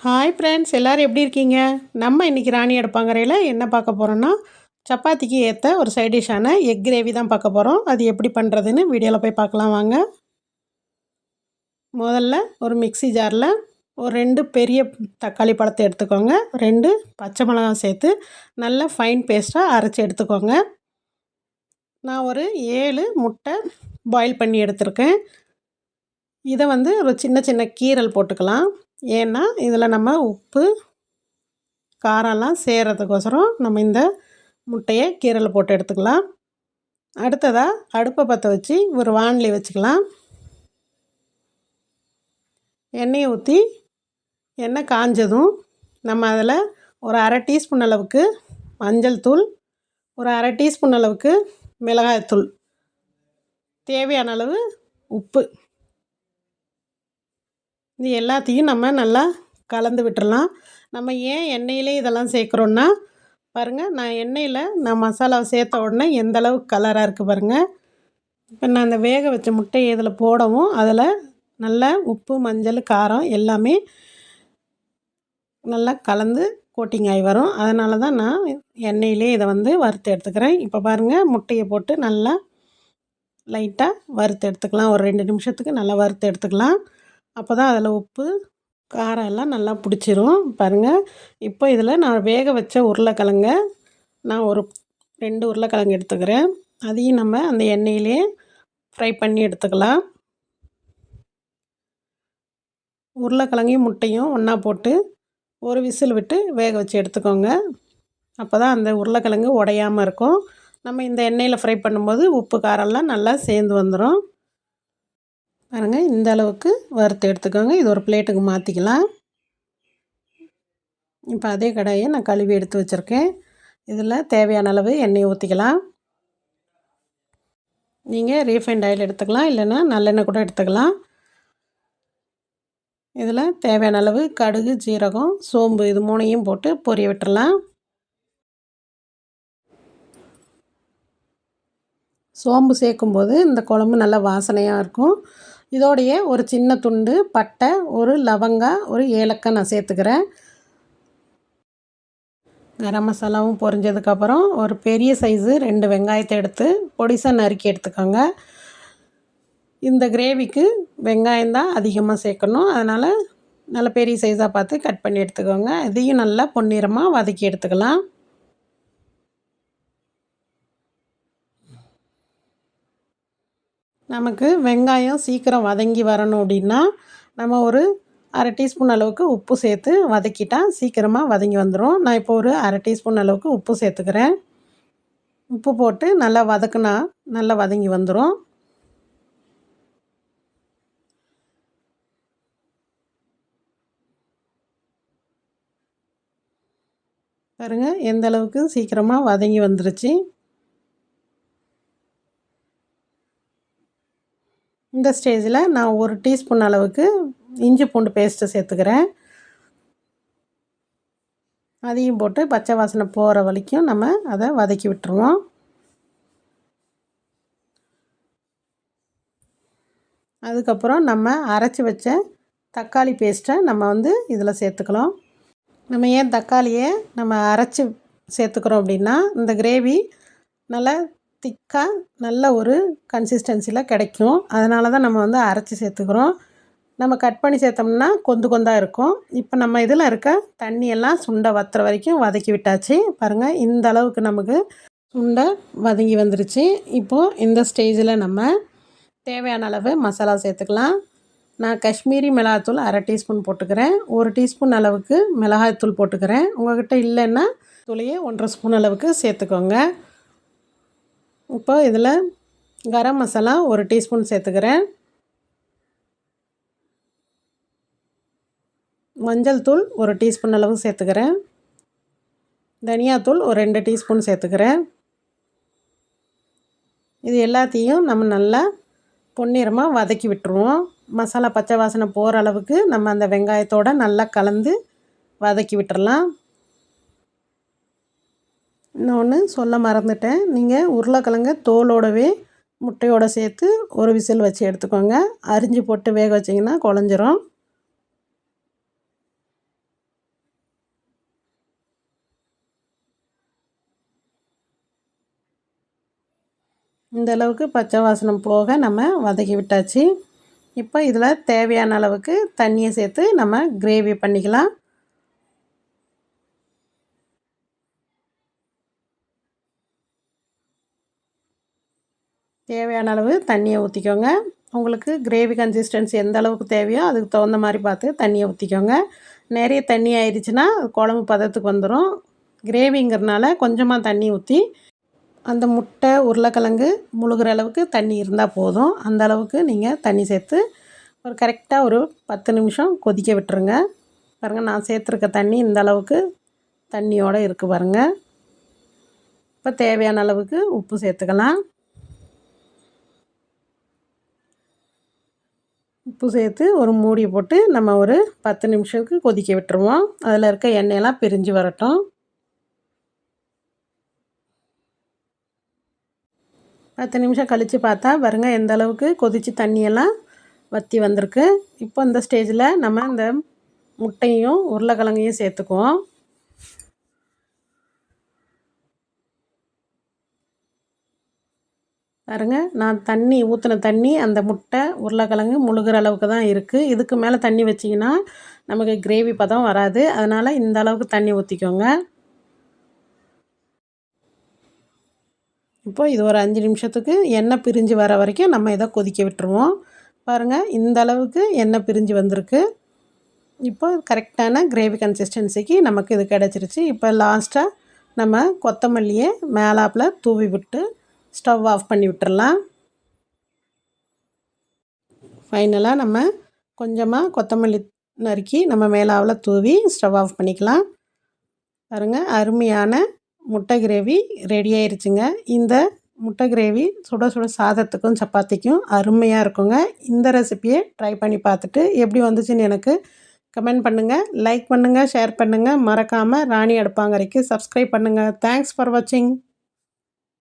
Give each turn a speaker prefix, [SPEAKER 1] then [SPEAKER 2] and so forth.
[SPEAKER 1] Hi friends, எல்லோரும் எப்படி இருக்கீங்க? நம்ம இன்றைக்கி ராணி அடுப்பாங்கரையில் என்ன பார்க்க போகிறோன்னா, சப்பாத்திக்கு ஏற்ற ஒரு சைட் டிஷ்ஷான எக் கிரேவி தான் பார்க்க போகிறோம். அது எப்படி பண்ணுறதுன்னு வீடியோவில் போய் பார்க்கலாம் வாங்க. முதல்ல ஒரு மிக்ஸி ஜாரில் ஒரு 2 பெரிய தக்காளி பழத்தை எடுத்துக்கோங்க. 2 பச்சை மிளகாய் சேர்த்து நல்லா ஃபைன் பேஸ்ட்டாக அரைச்சி எடுத்துக்கோங்க. நான் ஒரு 7 முட்டை பாயில் பண்ணி எடுத்திருக்கேன். இதை ஒரு சின்ன சின்ன கீரல் போட்டுக்கலாம். ஏன்னா இதில் நம்ம உப்பு காரம்லாம் சேர்கிறதுக்கோசரம் நம்ம இந்த முட்டையை கீரல் போட்டு எடுத்துக்கலாம். அடுத்ததாக அடுப்பை பற்ற வச்சு ஒரு வாணலி வச்சுக்கலாம். எண்ணெயை ஊற்றி எண்ணெய் காஞ்சதும் நம்ம அதில் ஒரு அரை டீஸ்பூன் அளவுக்கு மஞ்சள் தூள், ஒரு அரை டீஸ்பூன் அளவுக்கு மிளகாய்த்தூள், தேவையான அளவு உப்பு, இது எல்லாத்தையும் நம்ம நல்லா கலந்து விட்டுறலாம். நம்ம ஏன் எண்ணெயிலே இதெல்லாம் சேர்க்குறோன்னா, பாருங்கள், நான் மசாலாவை சேர்த்த உடனே எந்த அளவுக்கு கலராக இருக்குது பாருங்கள். இப்போ நான் அந்த வேக வச்ச முட்டையை இதில் போடவும் அதில் நல்லா உப்பு, மஞ்சள், காரம் எல்லாமே நல்லா கலந்து கோட்டிங் ஆகி வரும். அதனால தான் நான் எண்ணெயிலே இதை வறுத்து எடுத்துக்கிறேன். இப்போ பாருங்கள், முட்டையை போட்டு நல்லா லைட்டாக வறுத்து எடுத்துக்கலாம். ஒரு 2 நிமிஷத்துக்கு நல்லா வறுத்து எடுத்துக்கலாம். அப்போ தான் அதில் உப்பு காரம் எல்லாம் நல்லா பிடிச்சிரும். பாருங்கள், இப்போ இதில் நான் வேக வச்ச உருளைக்கிழங்க, நான் ஒரு 2 உருளைக்கிழங்கு எடுத்துக்கிறேன். அதையும் நம்ம அந்த எண்ணெயிலே ஃப்ரை பண்ணி எடுத்துக்கலாம். உருளைக்கிழங்கையும் முட்டையும் ஒன்றா போட்டு ஒரு விசில் விட்டு வேக வச்சு எடுத்துக்கோங்க. அப்போ தான் அந்த உருளைக்கிழங்கு உடையாமல் இருக்கும். நம்ம இந்த எண்ணெயில் ஃப்ரை பண்ணும்போது உப்பு காரம்லாம் நல்லா சேர்ந்து வந்துடும். பாருங்கள், இந்த அளவுக்கு வறுத்து எடுத்துக்கோங்க. இது ஒரு பிளேட்டுக்கு மாற்றிக்கலாம். இப்போ அதே கடாயை நான் கழுவி எடுத்து வச்சுருக்கேன். இதில் தேவையான அளவு எண்ணெய் ஊற்றிக்கலாம். நீங்கள் ரீஃபைண்ட் ஆயில் எடுத்துக்கலாம், இல்லைன்னா நல்லெண்ணெய் கூட எடுத்துக்கலாம். இதில் தேவையான அளவு கடுகு, ஜீரகம், சோம்பு, இது 3ஐயும் போட்டு பொரிய விட்டுறலாம். சோம்பு சேர்க்கும்போது இந்த குழம்பு நல்லா வாசனையாக இருக்கும். இதோடைய ஒரு சின்ன துண்டு பட்டை, ஒரு லவங்காய், ஒரு ஏலக்காய் நான் சேர்த்துக்கிறேன். கரம் மசாலாவும் பொரிஞ்சதுக்கப்புறம் ஒரு பெரிய சைஸு 2 வெங்காயத்தை எடுத்து பொடிசாக நறுக்கி எடுத்துக்கோங்க. இந்த கிரேவிக்கு வெங்காயம் தான் அதிகமாக சேர்க்கணும். அதனால் நல்ல பெரிய சைஸாக பார்த்து கட் பண்ணி எடுத்துக்கோங்க. இதையும் நல்லா பொன்னிறமாக வதக்கி எடுத்துக்கலாம். நமக்கு வெங்காயம் சீக்கிரம் வதங்கி வரணும் அப்படின்னா நம்ம ஒரு அரை டீஸ்பூன் அளவுக்கு உப்பு சேர்த்து வதக்கிட்டால் சீக்கிரமாக வதங்கி வந்துடும். நான் இப்போ ஒரு அரை டீஸ்பூன் அளவுக்கு உப்பு சேர்த்துக்கிறேன். உப்பு போட்டு நல்லா வதக்குனா நல்லா வதங்கி வந்துடும். பாருங்கள், எந்த அளவுக்கு சீக்கிரமாக வதங்கி வந்துருச்சு. இந்த ஸ்டேஜில் நான் ஒரு டீஸ்பூன் அளவுக்கு இஞ்சி பூண்டு பேஸ்ட்டு சேர்த்துக்கிறேன். அதையும் போட்டு பச்சை வாசனை போகிற வரைக்கும் நம்ம அதை வதக்கி விட்டுருவோம். அதுக்கப்புறம் நம்ம அரைச்சி வச்ச தக்காளி பேஸ்ட்டை நம்ம இதில் சேர்த்துக்கலாம். நம்ம ஏன் தக்காளியை நம்ம அரைச்சி சேர்த்துக்கிறோம் அப்படின்னா, இந்த கிரேவி நல்லா திக்காக நல்ல ஒரு கன்சிஸ்டன்சியில் கிடைக்கும். அதனால தான் நம்ம அரைச்சி சேர்த்துக்கிறோம். நம்ம கட் பண்ணி சேர்த்தோம்னா கொந்து கொந்தாக இருக்கும். இப்போ நம்ம இதில் இருக்க தண்ணியெல்லாம் சுண்டை வற்றுற வரைக்கும் வதக்கி விட்டாச்சு. பாருங்கள், இந்த அளவுக்கு நமக்கு சுண்டை வதங்கி வந்துருச்சு. இப்போது இந்த ஸ்டேஜில் நம்ம தேவையான அளவு மசாலா சேர்த்துக்கலாம். நான் காஷ்மீரி மிளகாய்த்தூள் அரை டீஸ்பூன் போட்டுக்கிறேன். 1 டீஸ்பூன் அளவுக்கு மிளகாய்த்தூள் போட்டுக்கிறேன். உங்கள்கிட்ட இல்லைன்னா தூளையே 1.5 ஸ்பூன் அளவுக்கு சேர்த்துக்கோங்க. இப்போ இதில் கரம் மசாலா 1 டீஸ்பூன் சேர்த்துக்கிறேன். மஞ்சள் தூள் 1 டீஸ்பூன் அளவு சேர்த்துக்கிறேன். தனியாத்தூள் ஒரு 2 டீஸ்பூன் சேர்த்துக்கிறேன். இது எல்லாத்தையும் நம்ம நல்லா பொன்னிறமாக வதக்கி விட்டுருவோம். மசாலா பச்சை வாசனை போகிற அளவுக்கு நம்ம அந்த வெங்காயத்தோடு நல்லா கலந்து வதக்கி விட்டுறலாம். இன்னொன்று சொல்ல மறந்துட்டேன், நீங்கள் உருளைக்கிழங்க தோலோடவே முட்டையோடு சேர்த்து ஒரு விசில் வச்சு எடுத்துக்கோங்க. அரிஞ்சு போட்டு வேக வச்சிங்கன்னா குழஞ்சிரும். இந்த அளவுக்கு பச்சை வாசனம் போக நம்ம வதக்கி விட்டாச்சு. இப்போ இதில் தேவையான அளவுக்கு தண்ணியை சேர்த்து நம்ம கிரேவி பண்ணிக்கலாம். தேவையான அளவு தண்ணியை ஊற்றிக்கோங்க. உங்களுக்கு கிரேவி கன்சிஸ்டன்சி எந்த அளவுக்கு தேவையோ அதுக்கு தகுந்த மாதிரி பார்த்து தண்ணியை ஊற்றிக்கோங்க. நிறைய தண்ணி ஆயிடுச்சுன்னா குழம்பு பதத்துக்கு வந்துடும். கிரேவிங்கிறதுனால கொஞ்சமாக தண்ணி ஊற்றி அந்த முட்டை உருளைக்கிழங்கு முழுகிற அளவுக்கு தண்ணி இருந்தால் போதும். அந்த அளவுக்கு நீங்கள் தண்ணி சேர்த்து ஒரு கரெக்டாக ஒரு 10 நிமிஷம் கொதிக்க விட்டுருங்க. பாருங்கள், நான் சேர்த்துருக்க தண்ணி இந்த அளவுக்கு தண்ணியோடு இருக்குது பாருங்கள். இப்போ தேவையான அளவுக்கு உப்பு சேர்த்துக்கலாம். உப்பு சேர்த்து ஒரு மூடி போட்டு நம்ம ஒரு 10 நிமிஷத்துக்கு கொதிக்க விட்டுருவோம். அதில் இருக்க எண்ணெயெல்லாம் பிரிஞ்சு வரட்டும். 10 நிமிஷம் கழித்து பார்த்தா பாருங்கள் எந்த அளவுக்கு கொதித்து தண்ணியெல்லாம் வற்றி வந்திருக்கு. இப்போ இந்த ஸ்டேஜில் நம்ம இந்த முட்டையும் உருளைக்கிழங்கையும் சேர்த்துக்குவோம். பாருங்கள், நான் தண்ணி ஊற்றின தண்ணி அந்த முட்டை உருளைக்கிழங்கு முழுகிற அளவுக்கு தான் இருக்குது. இதுக்கு மேலே தண்ணி வச்சிங்கன்னா நமக்கு கிரேவி பதம் வராது. அதனால் இந்த அளவுக்கு தண்ணி ஊற்றிக்கோங்க. இப்போ இது ஒரு 5 நிமிஷத்துக்கு எண்ணெய் பிரிஞ்சு வர வரைக்கும் நம்ம இதை கொதிக்க விட்டுருவோம். பாருங்கள், இந்த அளவுக்கு எண்ணெய் பிரிஞ்சு வந்திருக்கு. இப்போ கரெக்டான கிரேவி கன்சிஸ்டன்சிக்கு நமக்கு இது கிடச்சிருச்சு. இப்போ லாஸ்ட்டாக நம்ம கொத்தமல்லியை மேலாப்பில் தூவி விட்டு ஸ்டவ் ஆஃப் பண்ணி விட்டுறலாம். ஃபைனலாக நம்ம கொஞ்சமாக கொத்தமல்லி நறுக்கி நம்ம மேலாவில் தூவி ஸ்டவ் ஆஃப் பண்ணிக்கலாம். பாருங்கள், அருமையான முட்டை கிரேவி ரெடி ஆயிடுச்சுங்க. இந்த முட்டை கிரேவி சுட சுட சாதத்துக்கும் சப்பாத்திக்கும் அருமையாக இருக்குங்க. இந்த ரெசிப்பியை ட்ரை பண்ணி பார்த்துட்டு எப்படி வந்துச்சுன்னு எனக்கு கமெண்ட் பண்ணுங்கள், லைக் பண்ணுங்கள், ஷேர் பண்ணுங்கள். மறக்காமல் ராணி அடுப்பாங்கரைக்கு சப்ஸ்கிரைப் பண்ணுங்கள். தேங்க்ஸ் ஃபார் வாட்சிங்.